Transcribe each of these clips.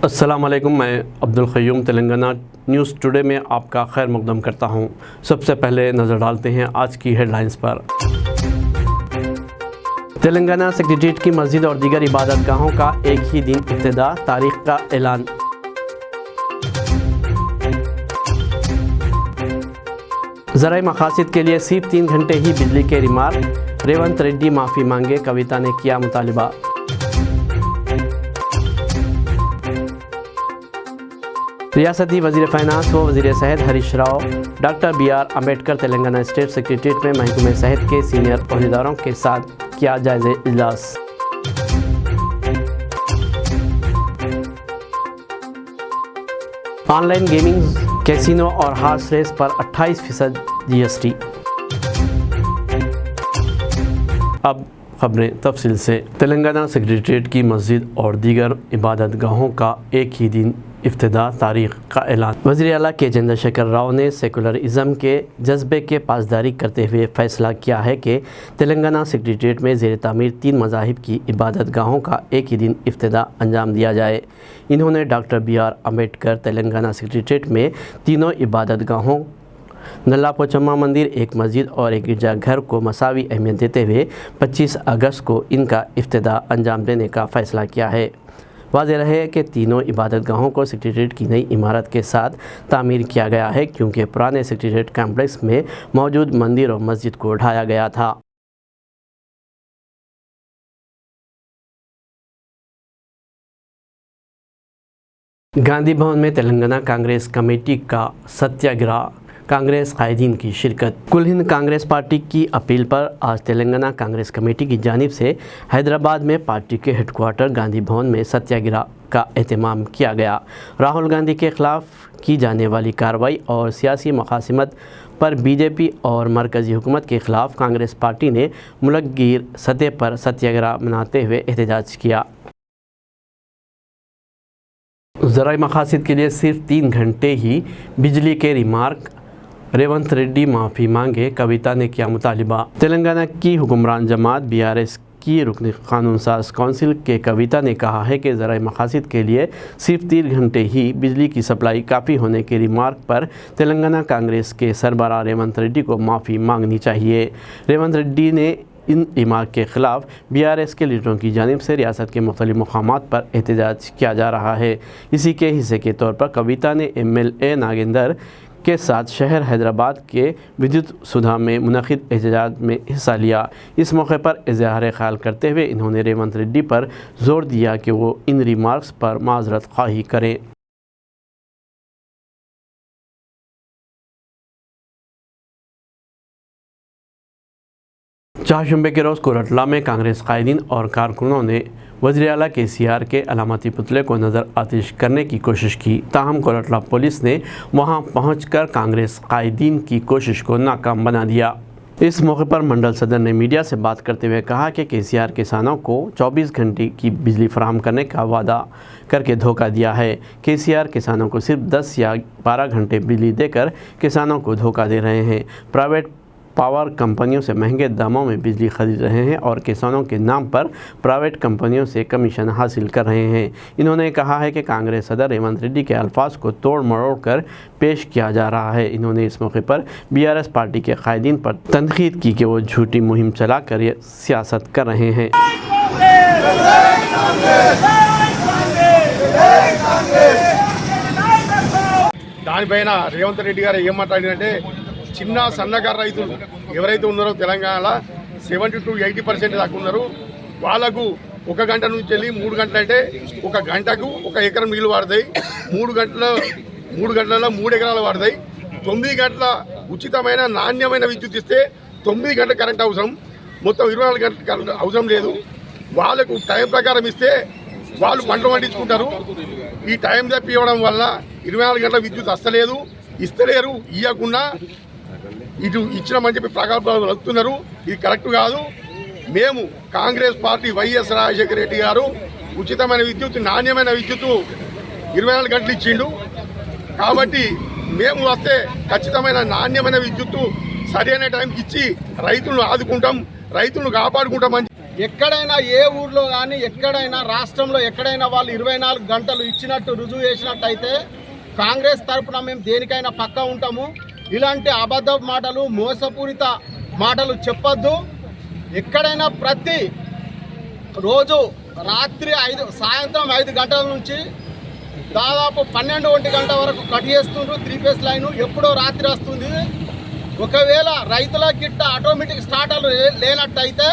अस्सलाम वालेकुम, मैं अब्दुल क़य्यूम तेलंगाना न्यूज़ टुडे में आपका खैर मक़दम करता हूं। सबसे पहले नज़र डालते हैं आज की हेडलाइंस पर। तेलंगाना सेक्रेटेरिएट की मस्जिद और दीगर इबादत गाहों का एक ही दिन इब्तिदा, तारीख का ऐलान। ज़राए मकासद के लिए सिर्फ 3 घंटे ही बिजली के रिमार्क, रेवंत रेड्डी माफ़ी मांगे, कविता ने किया मुतालिबा। रियासती वज़ीर फ़ाइनांस व वज़ीर सेहत Harish Rao doctor BR Ambedkar Telangana state secretariat में महकमे सेहत के सीनियर अहदेदारों के साथ किया जायज़ा इजलास। ऑनलाइन गेमिंग, कैसीनो और हॉर्स रेस पर 28% GST। अब खबरें तफसील से। तेलंगाना सेक्रेटेरिएट की मस्जिद और दीगर इबादत गाहों का एक ही दिन इफ्तिदा, तारीख का ऐलान। वज़ीर आला के चंद्रशेखर राव ने सेकुलरिज़म के जज्बे के पासदारी करते हुए फ़ैसला किया है कि तेलंगाना सेक्रेटेरिएट में ज़ेर तामीर 3 मज़ाहिब की इबादत गाहों का एक ही दिन इफ्तिदा अंजाम दिया जाए। इन्होंने doctor BR Ambedkar Telangana secretariat में तीनों इबादत गाहों नल्ला पोचम्मा मंदिर, एक मस्जिद और एक गिरजाघर को मसावी अहमियत देते हुए 25 अगस्त को इनका इफ्तिदा अंजाम देने का फ़ैसला किया है। वाज़ेह रहे कि तीनों इबादत गाहों को सेक्रेटेरिएट की नई इमारत के साथ तामीर किया गया है, क्योंकि पुराने सेक्रेटेरिएट कॉम्प्लेक्स में मौजूद मंदिर और मस्जिद को ढाया गया था। गांधी भवन में तेलंगाना कांग्रेस कमेटी का सत्याग्रह, कांग्रेस कायदीन की शिरकत। कुल हिंद कांग्रेस पार्टी की अपील पर आज तेलंगाना कांग्रेस कमेटी की जानिब से हैदराबाद में पार्टी के हेडक्वार्टर गांधी भवन में सत्याग्रह का एहतमाम किया गया। राहुल गांधी के ख़िलाफ़ की जाने वाली कार्रवाई और सियासी मुखासिमत पर BJP और मरकज़ी हुकूमत के ख़िलाफ़ कांग्रेस पार्टी ने मुल्कगीर सतह पर सत्याग्रह मनाते हुए एहतजाज किया। ज़राए मकासद के लिए सिर्फ 3 घंटे ही बिजली के रिमार्क, रेवंत रेड्डी माफ़ी मांगे, कविता ने किया मुतालिबा। तेलंगाना की हुक्मरान जमात BRS की रुकन कानून साज कौंसिल के कविता ने कहा है कि ज़राए मकासद के लिए सिर्फ 3 घंटे ही बिजली की सप्लाई काफ़ी होने के रिमार्क पर तेलंगाना कांग्रेस के सरबराह रेवंत रेड्डी को माफ़ी मांगनी चाहिए। रेवंत रेड्डी ने इन रिमार्क के ख़िलाफ़ BRS के लीडरों की जानिब से रियासत के मुख्तलिफ़ मकामात पर एहतजाज किया जा रहा है। इसी के हिस्से के तौर पर कविता ने MLA नागेंद्र के साथ शहर हैदराबाद के विद्युत सुधा में मुनक़िद एहतजाज में हिस्सा लिया। इस मौके पर इज़हार ख़याल करते हुए इन्होंने रेवंत रेड्डी पर ज़ोर दिया कि वो इन रिमार्क्स पर माज़रत ख़्वाही करें। चारशंबे के रोज़ कोरटला में कांग्रेस कायदीन और कारकुनों ने वज़ीर आला KCR के अलामती पुतले को नज़र आतिश करने की कोशिश की। ताहम कोरटला पुलिस ने वहां पहुंचकर कांग्रेस कायदीन की कोशिश को नाकाम बना दिया। इस मौके पर मंडल सदर ने मीडिया से बात करते हुए कहा कि KCR किसानों को 24 घंटे की बिजली फराहम करने का वादा करके धोखा दिया है। KCR किसानों को सिर्फ 10 या 12 घंटे बिजली देकर किसानों को धोखा दे रहे हैं। प्राइवेट पावर कंपनियों से महंगे दामों में बिजली खरीद रहे हैं और किसानों के नाम पर प्राइवेट कंपनियों से कमीशन हासिल कर रहे हैं। इन्होंने कहा है कि कांग्रेस सदर रेवंत रेड्डी के अल्फाज को तोड़ मरोड़ कर पेश किया जा रहा है। इन्होंने इस मौके पर BRS पार्टी के कायदीन पर तनकीद की कि वो झूठी मुहिम चलाकर सियासत कर रहे हैं। దానిపైన రేవంత్ రెడ్డి గారు ఏం మాట్లాడినంటే చిన్న సన్నకారు రైతులు ఎవరైతే ఉన్నారో తెలంగాణలో 70 to 80% దాకా ఉన్నారు. వాళ్ళకు 1 గంట నుంచి వెళ్ళి 3 గంటలు అంటే 1 గంటకు 1 ఎకరం నీళ్ళు వాడతాయి. 3 గంటలలో 3 ఎకరాలు వాడతాయి. 9 గంటల ఉచితమైన నాణ్యమైన విద్యుత్ ఇస్తే 9 గంటల కరెంట్ అవసరం, మొత్తం 24 గంటల కరెంట్ అవసరం లేదు. వాళ్ళకు టైం ప్రకారం ఇస్తే వాళ్ళు పంటలు పండించుకుంటారు. ఈ టైం తప్పి ఇవ్వడం వల్ల 24 గంటల విద్యుత్ ఇస్తలేరు. ఇవ్వకుండా ఇటు ఇచ్చినామని చెప్పి ప్రగల్భాలు వస్తున్నారు. ఇది కరెక్ట్ కాదు. మేము కాంగ్రెస్ పార్టీ వైఎస్ రాజశేఖర రెడ్డి గారు ఉచితమైన విద్యుత్, నాణ్యమైన విద్యుత్ 24 గంటలు ఇచ్చిండు. కాబట్టి మేము వస్తే ఖచ్చితమైన నాణ్యమైన విద్యుత్ సరైన టైంకి ఇచ్చి రైతులను ఆదుకుంటాం, రైతులను కాపాడుకుంటామని ఎక్కడైనా ఏ ఊర్లో కానీ ఎక్కడైనా రాష్ట్రంలో ఎక్కడైనా వాళ్ళు 24 గంటలు ఇచ్చినట్టు రుజువు చేసినట్టయితే కాంగ్రెస్ తరఫున మేము దేనికైనా పక్కా ఉంటాము. ఇలాంటి అబద్ధ మాటలు మోసపూరిత మాటలు చెప్పొద్దు. ఎక్కడైనా ప్రతి రోజు రాత్రి సాయంత్రం 5 గంటల నుంచి దాదాపు 12-1 గంట వరకు కట్ చేస్తుండ్రు 3 ఫేస్ లైన్. ఎప్పుడో రాత్రి వస్తుంది. ఒకవేళ రైతుల గిట్ట ఆటోమేటిక్ స్టార్టర్లు లేనట్టయితే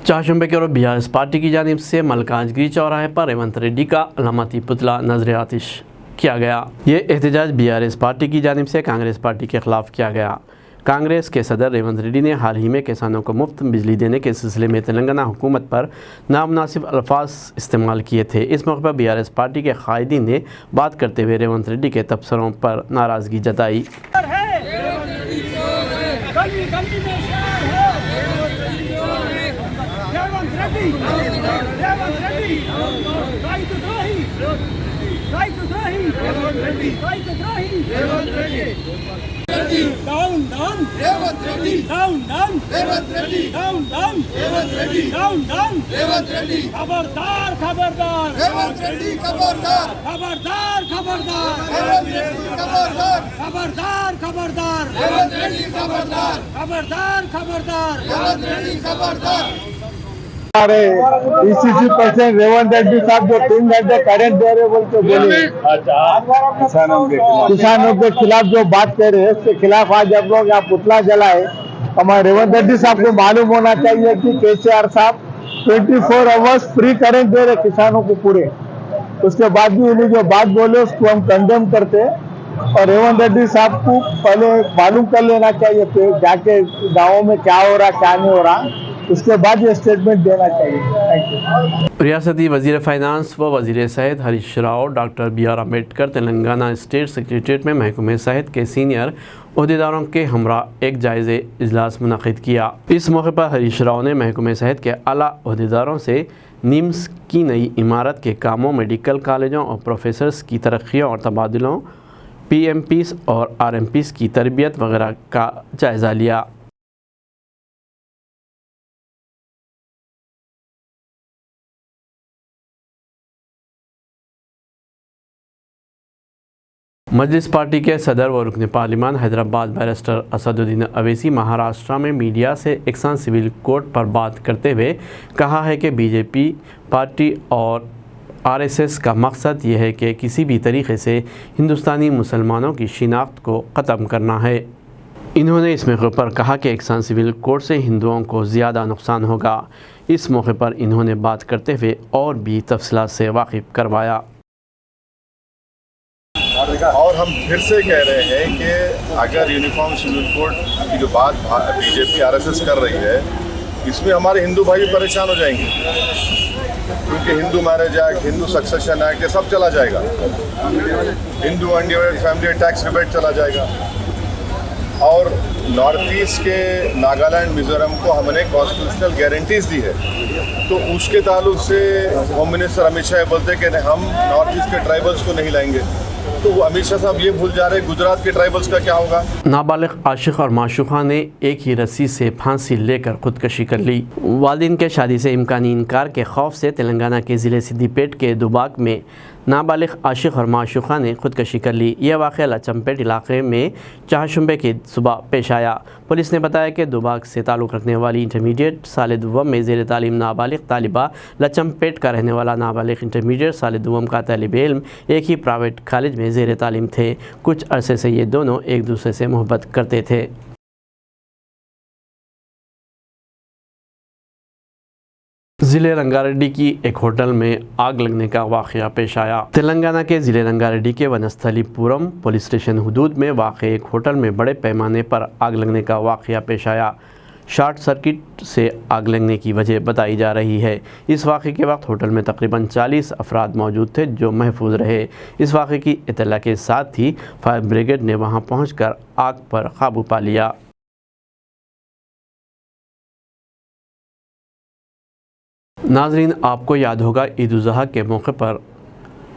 चाशुंबे के और बीआरएस पार्टी की जानिब से मलकाजगिरी चौराहे पर रेवंत रेड्डी का अलामती पुतला नजर आतिश किया गया। ये एहतजाज बीआरएस पार्टी की जानिब से कांग्रेस पार्टी के खिलाफ किया गया। कांग्रेस के सदर रेवंत रेड्डी ने हाल ही में किसानों को मुफ्त बिजली देने के सिलसिले में तेलंगाना हुकूमत पर नामुनासिब अल्फाज इस्तेमाल किए थे। इस मौके पर बीआरएस पार्टी के कायदीन ने बात करते हुए रेवंत रेड्डी के तबसरों पर नाराज़गी जताई। खबरदार खबरदार खबरदार खबरदार खबरदार खबरदार खबरदार खबरदार खबरदार ECC% रेवंत रेड्डी साहब जो 3 घंटे करंट दे रहे बोल के बोले किसानों के खिलाफ जो बात कर रहे हैं उसके खिलाफ आज आप लोग यहाँ पुतला जलाए। हमारे रेवंत रेड्डी साहब को मालूम होना चाहिए कि केसीआर साहब 24 आवर्स फ्री करंट दे रहे किसानों को पूरे। उसके बाद भी उन्हें जो बात बोले उसको हम कंडेम करते हैं और रेवंत रेड्डी साहब को पहले मालूम कर लेना चाहिए कि जाके गाँव में क्या हो रहा क्या नहीं हो रहा, उसके बाद ये स्टेटमेंट देना चाहिए। Thank you. रियासती वज़ीर फाइनेंस व वज़ीर सेहत Harish Rao doctor B R Ambedkar Telangana state secretariat में महकमे सेहत के सीनियर अहदेदारों के हमरा एक जायज़े इजलास मुनक़िद किया। इस मौके पर हरीश राव ने महकमे सेहत के आला अहदेदारों से निम्स की नई इमारत के कामों, मेडिकल कॉलेजों और प्रोफेसर्स की तरक्कियों और तबादलों, PMPs और RMPs की तरबियत वगैरह का जायज़ा लिया। मजलिस पार्टी के सदर व रुकन पार्लिमान हैदराबाद बैरिस्टर असदुद्दीन अवैसी महाराष्ट्र में मीडिया से एकसान सिविल कोड पर बात करते हुए कहा है कि बीजेपी पार्टी और RSS का मकसद ये है कि किसी भी तरीके से हिंदुस्तानी मुसलमानों की शिनाख्त को ख़त्म करना है। इन्होंने इस मौके पर कहा कि एकसान सिविल कोड से हिंदुओं को ज़्यादा नुकसान होगा। इस मौके पर इन्होंने बात करते हुए और भी तफसीलात से वाकिफ़ करवाया। और हम फिर से कह रहे हैं कि अगर यूनिफॉर्म सिविल कोड की जो बात बीजेपी RSS कर रही है, इसमें हमारे हिंदू भाई भी परेशान हो जाएंगे, क्योंकि Hindu marriage act, Hindu succession act, ये सब चला जाएगा। Hindu undivided family tax rebate चला जाएगा। और नॉर्थ ईस्ट के नागालैंड, मिजोरम को हमने कॉन्स्टिट्यूशनल गारंटीज दी है, तो उसके ताल्लुक से होम मिनिस्टर अमित शाह बोलते हैं कि हम नॉर्थ ईस्ट के ट्राइबल्स को नहीं लाएंगे, तो अमित शाह साहब ये भूल जा रहे हैं गुजरात के ट्राइबल्स का क्या होगा। नाबालिग आशिक और माशूका ने एक ही रस्सी से फांसी लेकर खुदकशी कर ली। वालिदैन के शादी से इम्कानी इनकार के खौफ से तेलंगाना के ज़िले सिद्दीपेट के दुबाक में नाबालिग आशिक और माशूका ने खुदकशी कर ली। यह वाक़या लचमपेट इलाके में चाशुंबे की सुबह पेश आया। पुलिस ने बताया कि दुबाक से ताल्लुक़ रखने वाली इंटरमीडिएट साल दुवम में ज़ेर तालीम नाबालिग तालिबा, लचमपेट का रहने वाला नाबालिग इंटरमीडिएट साल दुवम का तालिब इल्म एक ही प्राइवेट कॉलेज में ज़ेर तालीम थे। कुछ अरसे से ये दोनों एक दूसरे से मोहब्बत करते थे। ज़िले रंगारेड्डी की एक होटल में आग लगने का वाक़या पेश आया। तेलंगाना के ज़िले रंगारेड्डी के वनस्थलीपुरम पुलिस स्टेशन हुदूद में वाक़ एक होटल में बड़े पैमाने पर आग लगने का वाक़या पेश आया। शॉर्ट सर्किट से आग लगने की वजह बताई जा रही है। इस वाक़े के वक्त होटल में तकरीबन 40 अफराद मौजूद थे जो महफूज रहे। इस वाक़े की इत्तला के साथ ही फायर ब्रिगेड ने वहां पहुंचकर आग पर काबू पा लिया। नाजरीन, आपको याद होगा ईद उल ज़ुहा के मौके पर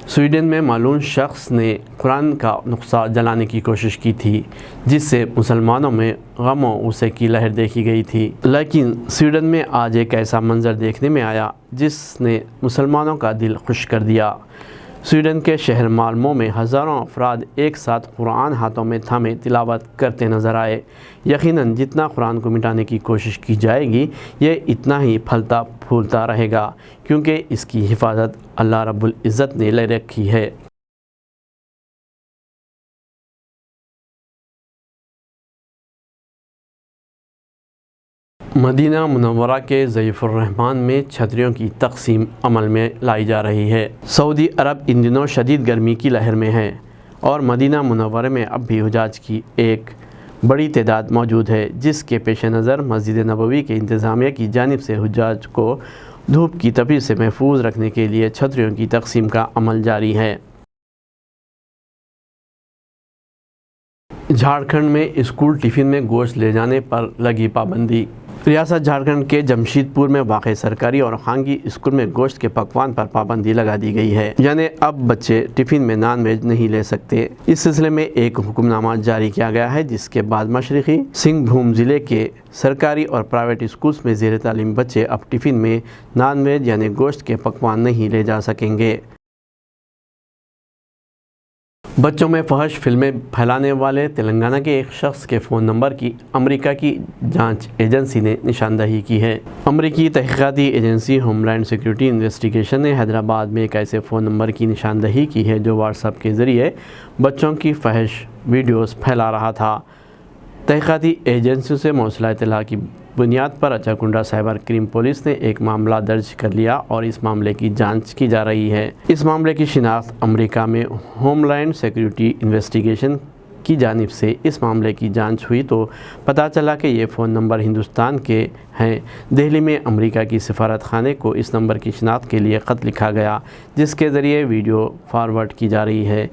स्वीडन में मालूम शख्स ने कुरान का नुस्खा जलाने की कोशिश की थी, जिससे मुसलमानों में गम और गुस्से की लहर देखी गई थी। लेकिन स्वीडन में आज एक ऐसा मंजर देखने में आया जिसने मुसलमानों का दिल खुश कर दिया। स्वीडन के शहर माल्मो में हज़ारों अफराद एक साथ कुरान हाथों में थामे तिलावत करते नज़र आए। यकीनन जितना कुरान को मिटाने की कोशिश की जाएगी, ये इतना ही फलता फूलता रहेगा, क्योंकि इसकी हिफाजत अल्लाह रब्बुल इज़्ज़त ने ले रखी है। मदीना मुनव्वरा के ज़ईफ़ुर रहमान में छतरियों की तक़सीम अमल में लाई जा रही है। सऊदी अरब इन दिनों शदीद गर्मी की लहर में है और मदीना मुनव्वरा में अब भी हुजाज की एक बड़ी तादाद मौजूद है, जिसके पेश नज़र मस्जिद नबवी के इंतज़ामिया की जानिब से हुजाज को धूप की तपीश से महफूज रखने के लिए छतरियों की तक़सीम का अमल जारी है। झारखंड में स्कूल टिफ़िन में गोश्त ले जाने पर लगी पाबंदी। रियासत झारखंड के जमशेदपुर में वाक़ई सरकारी और खानगी स्कूल में गोश्त के पकवान पर पाबंदी लगा दी गई है, यानी अब बच्चे टिफ़िन में नॉन वेज नहीं ले सकते। इस सिलसिले में एक हुक्मनामा जारी किया गया है, जिसके बाद मशरक़ी सिंहभूम ज़िले के सरकारी और प्राइवेट स्कूल्स में ज़ेर तालीम बच्चे अब टिफ़िन में नॉन वेज यानी गोश्त के पकवान नहीं ले जा सकेंगे। बच्चों में फहश फिल्में फैलाने वाले तेलंगाना के एक शख्स के फ़ोन नंबर की अमेरिका की जांच एजेंसी ने निशानदही की है। अमेरिकी तहक़ीक़ाती एजेंसी होमलैंड सिक्योरिटी इन्वेस्टिगेशन ने हैदराबाद में एक ऐसे फ़ोन नंबर की निशानदही की है जो व्हाट्सएप के ज़रिए बच्चों की फहश वीडियोस फैला रहा था। तहक़ीक़ाती एजेंसियों से मौसूला इत्तला की बुनियाद पर रचाकुंडा साइबर क्राइम पुलिस ने एक मामला दर्ज कर लिया और इस मामले की जांच की जा रही है। इस मामले की शिनाख्त अमेरिका में होमलैंड सिक्योरिटी इन्वेस्टिगेशन की जानिब से इस मामले की जांच हुई तो पता चला कि ये फ़ोन नंबर हिंदुस्तान के हैं। दिल्ली में अमेरिका की सफारत खाने को इस नंबर की शिनाख्त के लिए ख़त लिखा गया, जिसके ज़रिए वीडियो फॉरवर्ड की जा रही है।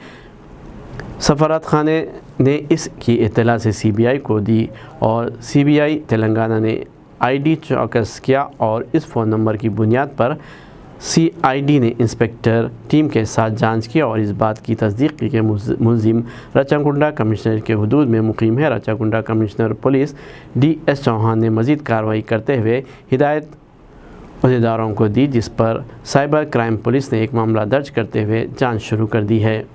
सफारत खाने ने इसकी इत्तला से CBI को दी और CBI तेलंगाना ने ID चौकस किया और इस फ़ोन नंबर की बुनियाद पर CID ने इंस्पेक्टर टीम के साथ जांच की और इस बात की तस्दीक की कि मुलजिम रचाकुंडा कमिश्नर के हुदूद में मुकीम है। Rachakonda commissioner police DS Chauhan ने मज़ीद कार्रवाई करते हुए हिदायत अहदेदारों को दी, जिस पर साइबर क्राइम पुलिस ने एक मामला दर्ज करते हुए जाँच शुरू कर दी है।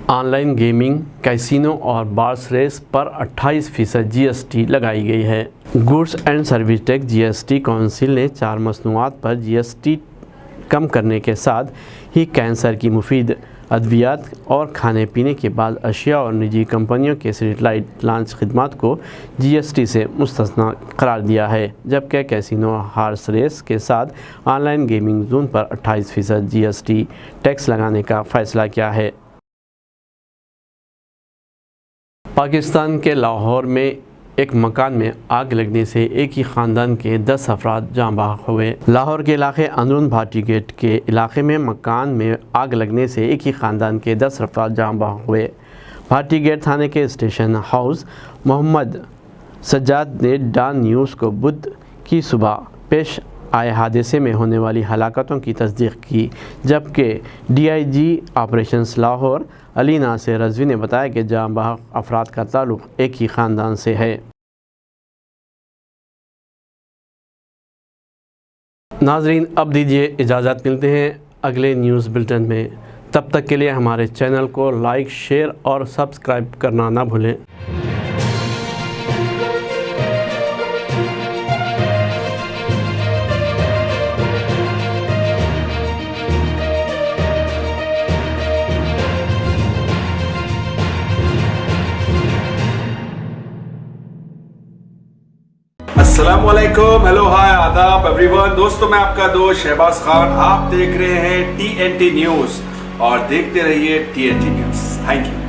ऑनलाइन गेमिंग, कैसीनो और बार्स रेस पर 28% GST लगाई गई है। Goods and service tax GST council ने 4 मसनूआत पर GST कम करने के साथ ही कैंसर की मुफीद अद्वियात और खाने पीने के बाद अशिया और निजी कंपनियों के सैटेलाइट लॉन्च खिदमात को GST से मुस्तस्ना करार दिया है, जबकि कैसीनो हॉर्स रेस के साथ ऑनलाइन गेमिंग जोन पर 28% GST टैक्स लगाने का फ़ैसला किया है। पाकिस्तान के लाहौर में एक मकान में आग लगने से एक ही ख़ानदान के 10 अफराद जाँ बहक हुए। लाहौर के इलाके अंदरून भाटी गेट के इलाके में मकान में आग लगने से एक ही ख़ानदान के 10 अफराद जाँ बहक हुए। भाटी गेट थाने के स्टेशन हाउस मोहम्मद सज्जाद ने डॉन न्यूज़ को बुध की सुबह पेश आए हादसे में होने वाली हलाकतों की तस्दीक की, जबकि DIG ऑपरेशंस लाहौर अली नासिर रज़वी ने बताया कि जाँ बहक अफराद का ताल्लुक़ एक ही ख़ानदान से है। नाज़रीन, अब दीजिए इजाज़त, मिलते हैं अगले न्यूज़ बुलेटिन में। तब तक के लिए हमारे चैनल को लाइक, शेयर और सब्सक्राइब करना ना भूलें। अस्सलामुअलैकुम, हेलो, हाय, आदाब एवरीवन। दोस्तों, मैं आपका दोस्त शहबाज खान, आप देख रहे हैं TNT न्यूज़ और देखते रहिए TNT न्यूज़। Thank you.